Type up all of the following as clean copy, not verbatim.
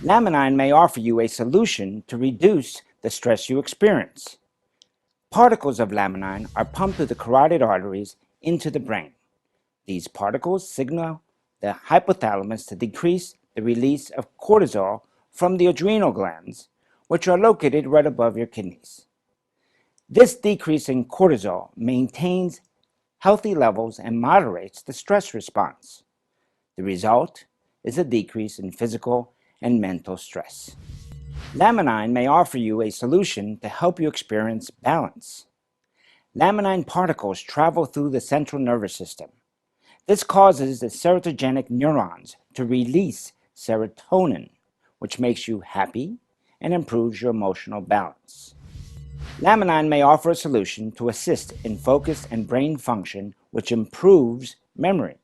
Laminine may offer you a solution to reduce the stress you experience. Particles of laminine are pumped through the carotid arteries into the brain. These particles signal the hypothalamus to decrease the release of cortisol from the adrenal glands, which are located right above your kidneys. This decrease in cortisol maintains healthy levels and moderates the stress response. The result is a decrease in physical and mental stress. Laminine may offer you a solution to help you experience balance. Laminine particles travel through the central nervous system. This causes the serotogenic neurons to release serotonin, which makes you happy and improves your emotional balance. Laminine may offer a solution to assist in focus and brain function, which improves memory.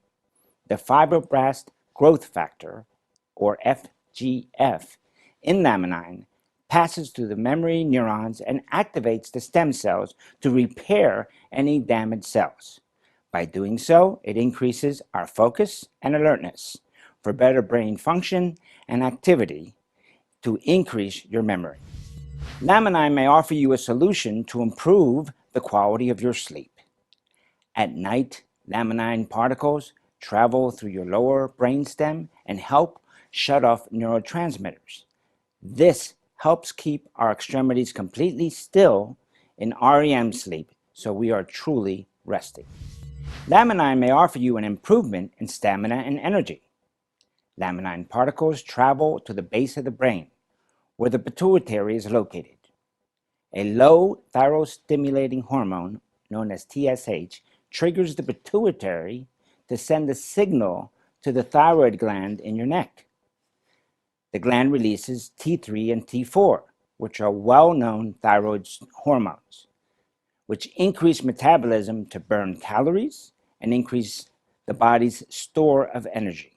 The fibroblast growth factor, or FGF, in laminine passes through the memory neurons and activates the stem cells to repair any damaged cells. By doing so, it increases our focus and alertness for better brain function and activity to increase your memory. Laminine may offer you a solution to improve the quality of your sleep. At night, laminine particles travel through your lower brainstem and help shut off neurotransmitters. This helps keep our extremities completely still in REM sleep, so we are truly resting. Laminine may offer you an improvement in stamina and energy. Laminine particles travel to the base of the brain, where the pituitary is located. A low thyroid-stimulating hormone, known as TSH, triggers the pituitary to send a signal to the thyroid gland in your neck. The gland releases T3 and T4, which are well-known thyroid hormones, which increase metabolism to burn calories and increase the body's store of energy.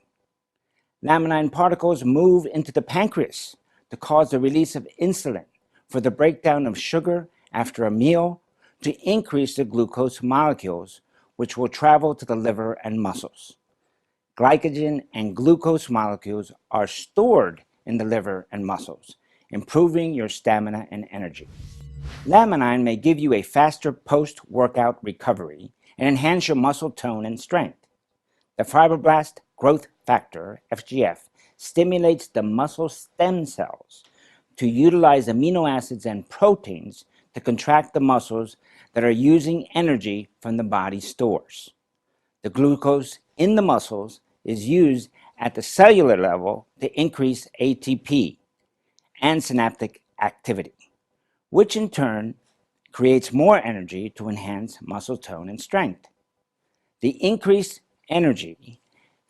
Laminine particles move into the pancreas to cause the release of insulin for the breakdown of sugar after a meal to increase the glucose molecules, which will travel to the liver and muscles. Glycogen and glucose molecules are stored in the liver and muscles, improving your stamina and energy. Laminine may give you a faster post-workout recovery and enhance your muscle tone and strength. The fibroblast growth factor, FGF, stimulates the muscle stem cells to utilize amino acids and proteins to contract the muscles that are using energy from the body's stores. The glucose in the muscles is used at the cellular level to increase ATP and synaptic activity, which in turn creates more energy to enhance muscle tone and strength. The increased energy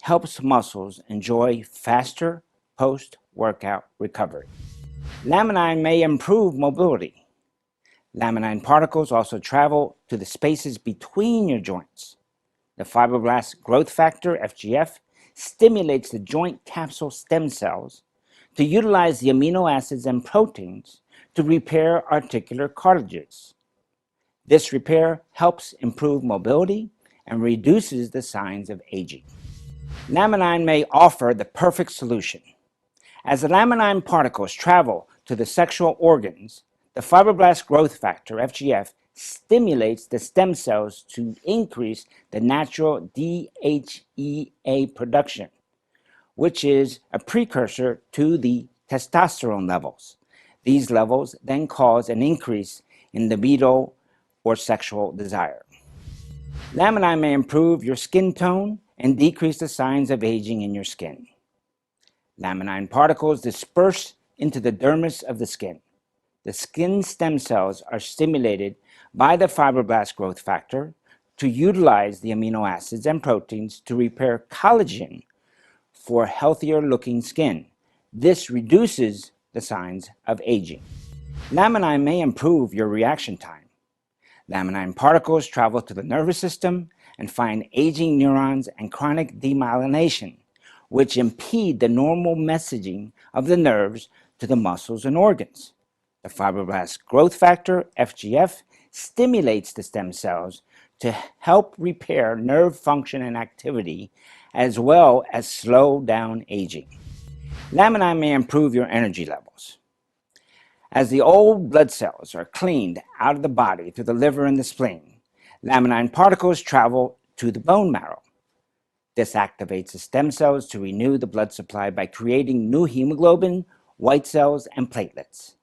helps muscles enjoy faster post-workout recovery. Laminine may improve mobility. Laminine particles also travel to the spaces between your joints. The fibroblast growth factor, FGF, stimulates the joint capsule stem cells to utilize the amino acids and proteins to repair articular cartilages. This repair helps improve mobility and reduces the signs of aging. Laminine may offer the perfect solution. As the laminine particles travel to the sexual organs, the fibroblast growth factor, FGF, stimulates the stem cells to increase the natural DHEA production, which is a precursor to the testosterone levels. These levels then cause an increase in libido or sexual desire. Laminine may improve your skin tone and decrease the signs of aging in your skin. Laminine particles disperse into the dermis of the skin. The skin stem cells are stimulated by the fibroblast growth factor to utilize the amino acids and proteins to repair collagen for healthier looking skin. This reduces the signs of aging. Laminine may improve your reaction time. Laminine particles travel to the nervous system and find aging neurons and chronic demyelination, which impede the normal messaging of the nerves to the muscles and organs. The fibroblast growth factor, FGF, stimulates the stem cells to help repair nerve function and activity, as well as slow down aging. Laminine may improve your energy levels. As the old blood cells are cleaned out of the body through the liver and the spleen, laminine particles travel to the bone marrow. This activates the stem cells to renew the blood supply by creating new hemoglobin, white cells, and platelets.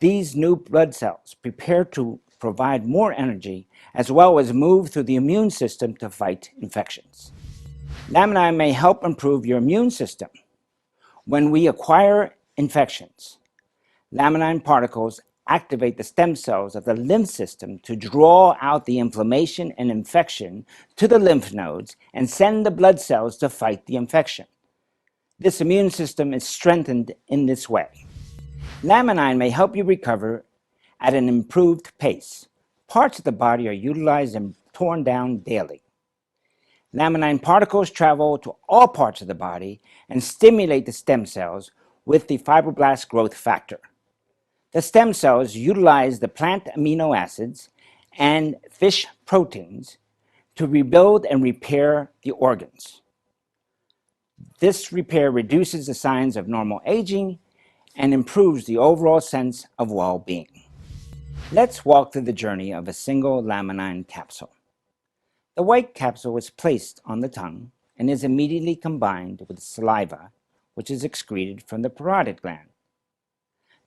These new blood cells prepare to provide more energy as well as move through the immune system to fight infections. Laminine may help improve your immune system. When we acquire infections, laminine particles activate the stem cells of the lymph system to draw out the inflammation and infection to the lymph nodes and send the blood cells to fight the infection. This immune system is strengthened in this way. Laminine may help you recover at an improved pace. Parts of the body are utilized and torn down daily. Laminine particles travel to all parts of the body and stimulate the stem cells with the fibroblast growth factor. The stem cells utilize the plant amino acids and fish proteins to rebuild and repair the organs. This repair reduces the signs of normal aging and improves the overall sense of well-being. Let's walk through the journey of a single laminine capsule. The white capsule is placed on the tongue and is immediately combined with saliva, which is excreted from the parotid gland.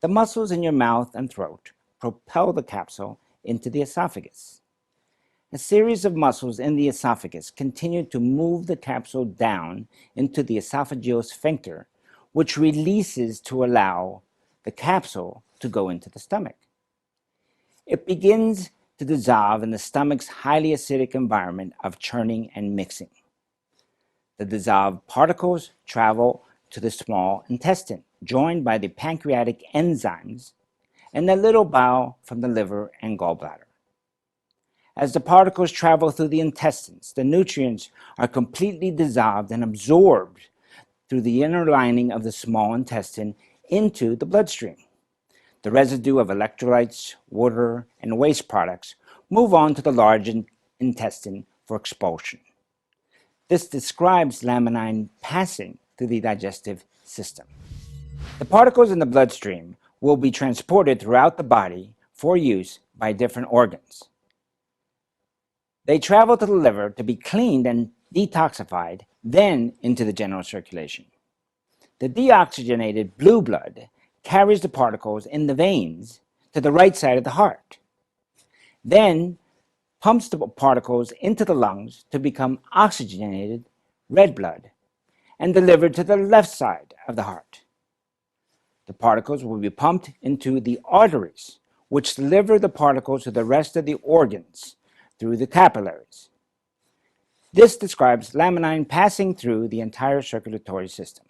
The muscles in your mouth and throat propel the capsule into the esophagus. A series of muscles in the esophagus continue to move the capsule down into the esophageal sphincter, which releases to allow the capsule to go into the stomach. It begins to dissolve in the stomach's highly acidic environment of churning and mixing. The dissolved particles travel to the small intestine, joined by the pancreatic enzymes, and the little bowel from the liver and gallbladder. As the particles travel through the intestines, the nutrients are completely dissolved and absorbed through the inner lining of the small intestine into the bloodstream. The residue of electrolytes, water, and waste products move on to the large intestine for expulsion. This describes laminine passing through the digestive system. The particles in the bloodstream will be transported throughout the body for use by different organs. They travel to the liver to be cleaned and detoxified, then into the general circulation. The deoxygenated blue blood carries the particles in the veins to the right side of the heart, then pumps the particles into the lungs to become oxygenated red blood and delivered to the left side of the heart. The particles will be pumped into the arteries, which deliver the particles to the rest of the organs through the capillaries. This describes laminine passing through the entire circulatory system.